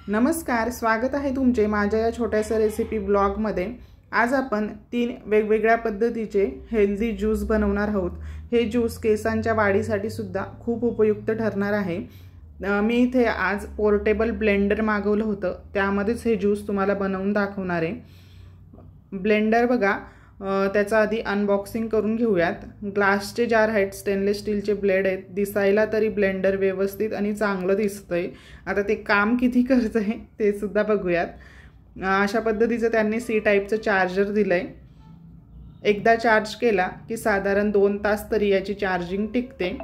नमस्कार, स्वागत आहे तुमचे माझ्या या छोट्याशा रेसिपी ब्लॉगमध्ये। आज आपण 3 वेगवेगळ्या पद्धतीचे हेल्दी ज्यूस बनवणार आहोत। हे ज्यूस केसांच्या वाढीसाठी सुद्धा खूप उपयुक्त ठरणार आहे। मी इथे आज पोर्टेबल ब्लेंडर मागवलं होतं, त्यामध्येच हे ज्यूस तुम्हाला बनवून दाखवणार आहे। ब्लेंडर बघा, त्याचा आधी अनबॉक्सिंग करून घेऊयात। ग्लासचे जार आहेत, स्टेनलेस स्टीलचे ब्लेड आहेत, दिसायला तरी ब्लेंडर व्यवस्थित आणि चांगलं दिसतंय। आता ते काम किती करतंय ते सुद्धा बघूयात। अशा पद्धतीचं त्यांनी सी टाईपचं चार्जर दिलंय। एकदा चार्ज केला की साधारण 2 तास तरी याची चार्जिंग टिकते।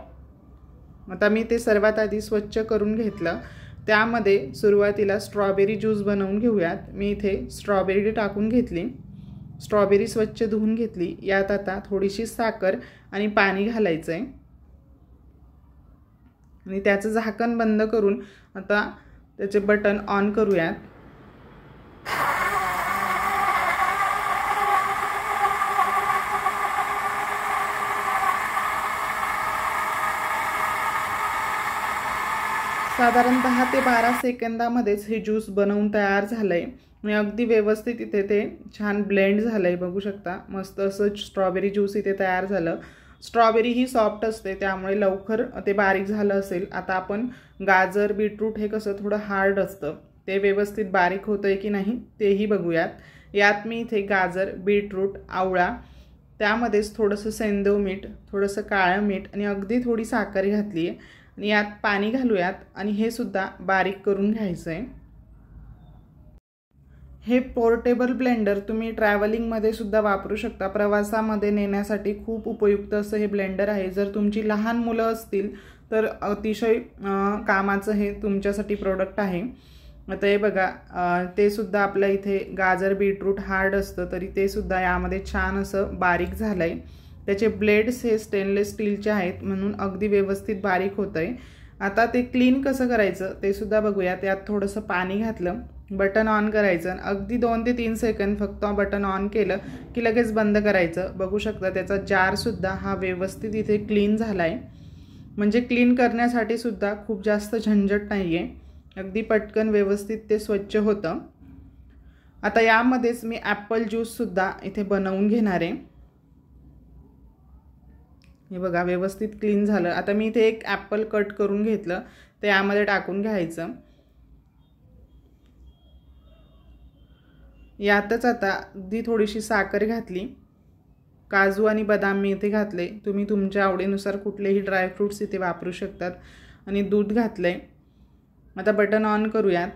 आता मी ते सर्वात आधी स्वच्छ करून घेतलं। त्यामध्ये सुरुवातीला स्ट्रॉबेरी ज्यूस बनवून घेऊयात। मी इथे स्ट्रॉबेरी टाकून घेतली। स्ट्रॉबेरी स्वच्छ धुवून घेतली। यात आता थोडीशी साखर आणि पाणी घालायचं आहे आणि त्याचं झाकण बंद करून आता त्याचे बटन ऑन करूयात। साधारण 10 ते 12 सेकंदामध्येच हे ज्यूस बनवून तयार झालंय आणि अगदी व्यवस्थित इथे ते छान ब्लेंड झालंय। बघू शकता, मस्त असं स्ट्रॉबेरी ज्यूस इथे तयार झालं। स्ट्रॉबेरी ही सॉफ्ट असते, त्यामुळे लवकर ते बारीक झालं असेल। आता आपण गाजर, बीटरूट हे कसं थोडं हार्ड असतं, ते व्यवस्थित बारीक होतंय की नाही तेही बघूयात। यात मी इथे गाजर, बीटरूट, आवळा, त्यामध्येच थोडंसं सेंधव मीठ, थोडंसं काळं मीठ आणि अगदी थोडी साखर घातली आहे आणि यात पाणी घालूयात आणि हे सुद्धा बारीक करून घ्यायचं आहे। हे पोर्टेबल ब्लेंडर तुम्ही ट्रॅव्हलिंगमध्ये सुद्धा वापरू शकता। प्रवासामध्ये नेण्यासाठी खूप उपयुक्त असं हे ब्लेंडर आहे। जर तुमची लहान मुलं असतील तर अतिशय कामाचं हे तुमच्यासाठी प्रोडक्ट आहे। आता हे बघा, ते सुद्धा आपल्या इथे गाजर, बीटरूट हार्ड असतं तरी ते सुद्धा यामध्ये छान असं बारीक झालंय। त्याचे ब्लेड्स हे स्टेनलेस स्टीलचे आहेत म्हणून अगदी व्यवस्थित बारीक होतंय। आता ते क्लीन कसं करायचं ते सुद्धा बघूया। त्यात थोडंसं पाणी घातलं, बटन ऑन करायचं आणि अगदी 2 ते 3 सेकंद फक्त बटन ऑन केलं की लगेच बंद करायचं। बघू शकता त्याचा जार सुद्धा हा व्यवस्थित इथे क्लीन झालाय। म्हणजे क्लीन करण्यासाठी सुद्धा खूप जास्त झंझट नाहीये, अगदी पटकन व्यवस्थित ते स्वच्छ होतं। आता यामध्येच मी ॲपल ज्यूस सुद्धा इथे बनवून घेणार आहे। हे बघा, व्यवस्थित क्लीन झालं। आता मी इथे एक ॲपल कट करून घेतलं, ते यामध्ये टाकून घ्यायचं। यातच आता अगदी थोडीशी साखर घातली, काजू आणि बदाम मी इथे घातले। तुम्ही तुमच्या आवडीनुसार कुठलेही ड्रायफ्रूट्स इथे वापरू शकतात आणि दूध घातलंय। आता बटन ऑन करूयात।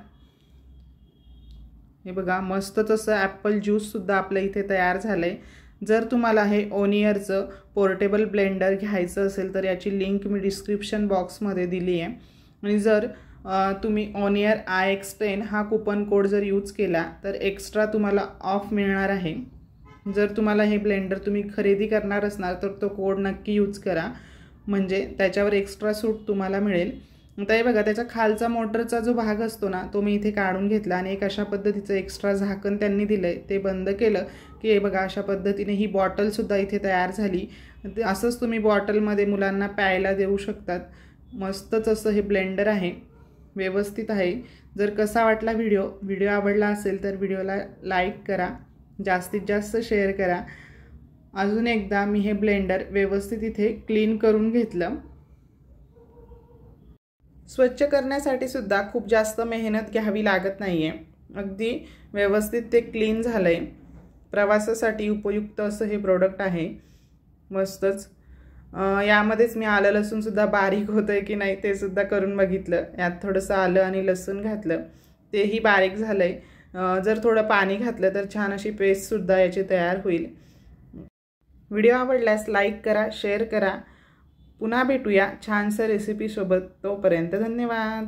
हे बघा, मस्तच असं ॲपल ज्यूस सुद्धा आपल्या इथे तयार झालंय। जर तुम्हाला हे ओनियरचं पोर्टेबल ब्लेंडर घ्यायचं असेल तर याची लिंक मी डिस्क्रिप्शन बॉक्समध्ये दिली आहे आणि जर तुम्ही ओनियर IX10 हा कूपन कोड जर यूज केला तर एक्स्ट्रा तुम्हाला ऑफ मिळणार आहे। जर तुम्हाला हे ब्लेंडर तुम्ही खरेदी करणार असणार तर तो कोड नक्की यूज करा, म्हणजे त्याच्यावर एक्स्ट्रा सूट तुम्हाला मिळेल। आता हे बघा, त्याच्या खालचा मोटरचा जो भाग असतो ना तो मी इथे काढून घेतला आणि एक अशा पद्धतीचं एक्स्ट्रा झाकण त्यांनी दिलंय, ते बंद केलं की हे बघा अशा पद्धतीने ही बॉटलसुद्धा इथे तयार झाली। असंच तुम्ही बॉटलमध्ये मुलांना प्यायला देऊ शकतात। मस्तच असं हे ब्लेंडर आहे, व्यवस्थित आहे। जर कसा वाटला व्हिडिओ आवडला असेल तर व्हिडिओला लाईक करा, जास्तीत जास्त शेअर करा। अजून एकदा मी हे ब्लेंडर व्यवस्थित इथे क्लीन करून घेतलं। स्वच्छ करण्यासाठी सुद्धा खूप जास्त मेहनत घ्यावी लागत नाहीये, अगदी व्यवस्थित ते क्लीन झालंय। प्रवासासाठी उपयुक्त असं हे प्रोडक्ट आहे, मस्तच। यामध्येच मी आलं लसूण सुद्धा बारीक होतंय की नाही ते सुद्धा करून बघितलं। यात थोडंसं आलं आणि लसूण घातलं, तेही बारीक झालंय। जर थोडं पाणी घातलं तर छान अशी पेस्ट सुद्धा याची तयार होईल। व्हिडिओ आवडल्यास लाईक करा, शेअर करा। पुन्हा भेटूया छानशा रेसिपी सोबत, तोपर्यंत धन्यवाद।